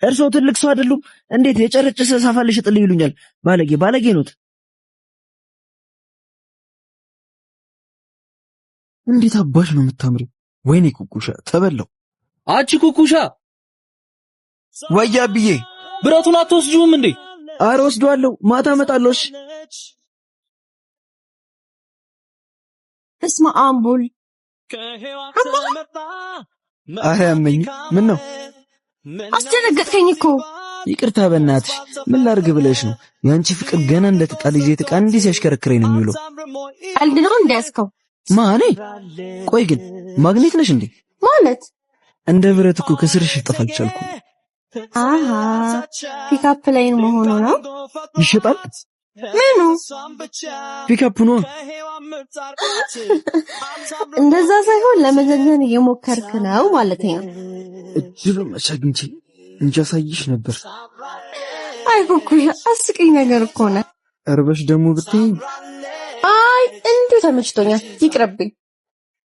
እርሶ ትልቅ ሰው አይደሉም? እንዴት የጨረጨሰ ሳፋ ልሽጥልኝ ይሉኛል? ባለጌ ኖት። እንዴት አባሽ ነው የምታምሪው! ወይኔ ኩኩሻ ተበላው። አቺ ኩኩሻ ወያብዬ ብረቱን አትወስጂውም እንዴ? ኧረ ወስደዋለሁ፣ ማታ እመጣለሁ። እስማ አምቡል ኧረ ያመኝ። ምን ነው አስደነገጥከኝ እኮ። ይቅርታ በእናትሽ። ምን ላድርግ ብለሽ ነው? ያንቺ ፍቅር ገና እንደተጣለ ይዤ ተቃ እንዲህ ሲያሽከረክረኝ ነው የሚውለው። ቀልድ ነው እንዳያስከው ማኔ። ቆይ ግን ማግኔት ነሽ እንዴ? ማለት እንደ ብረት እኮ ከስርሽ ልጠፋ አልቻልኩም። አሃ ፒካፕ ላይን መሆኑ ነው። ይሸጣል? ምኑ? ፒካፕ ነው። እንደዛ ሳይሆን ለመዘዘን እየሞከርክ ነው ማለት ነው። እድሉ መቻግንቺ እንጃ ሳይሽ ነበር። አይ ኩኩሻ አስቂኝ ነገር እኮ ነው። እርበሽ ደግሞ ብትይ። አይ እንዴ ተመችቶኛል፣ ይቅርብኝ።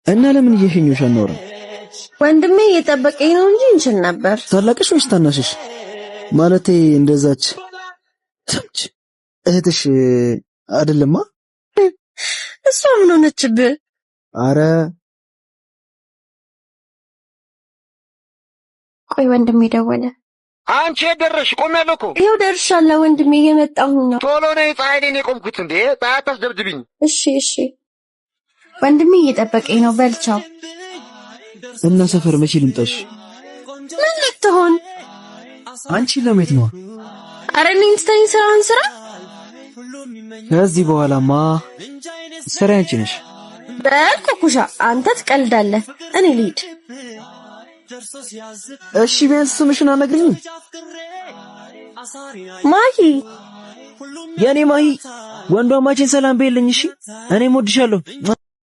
እና ለምን እየሸኞሽ አናወራ? ወንድሜ እየጠበቀኝ ነው እንጂ እንችል ነበር። ታላቅሽ ወይስ ታናሽሽ? ማለቴ እንደዛች ሰምች እህትሽ አይደለማ? እሷ ምን ሆነችብህ? አረ ቆይ ወንድሜ ደወለ። አንቺ ደረሽ? ቆሜያለሁ እኮ። ይኸው ደርሻለሁ ወንድሜ፣ እየመጣሁ ነው። ቶሎ ነይ፣ ፀሐይ ላይ ነው የቆምኩት። እንዴ ፀሐይ አታስደብድብኝ። እሺ ወንድሜ እየጠበቀኝ ነው። በልቻው። እና ሰፈር መቼ ልምጣሽ? ምን ልትሆን? አንቺ ለሜት ነው? አረ ነኝ ትተኝ ስራን ስራ። ከዚህ በኋላማ ስራ አንቺ ነሽ። በኩኩሻ አንተ ትቀልዳለህ፣ እኔ ልሂድ። እሺ ቢያንስ ስምሽን አነግሪኝ። ማሂ፣ የኔ ማሂ። ወንዷ ማቼን ሰላም በይልኝ። እሺ እኔም ወድሻለሁ።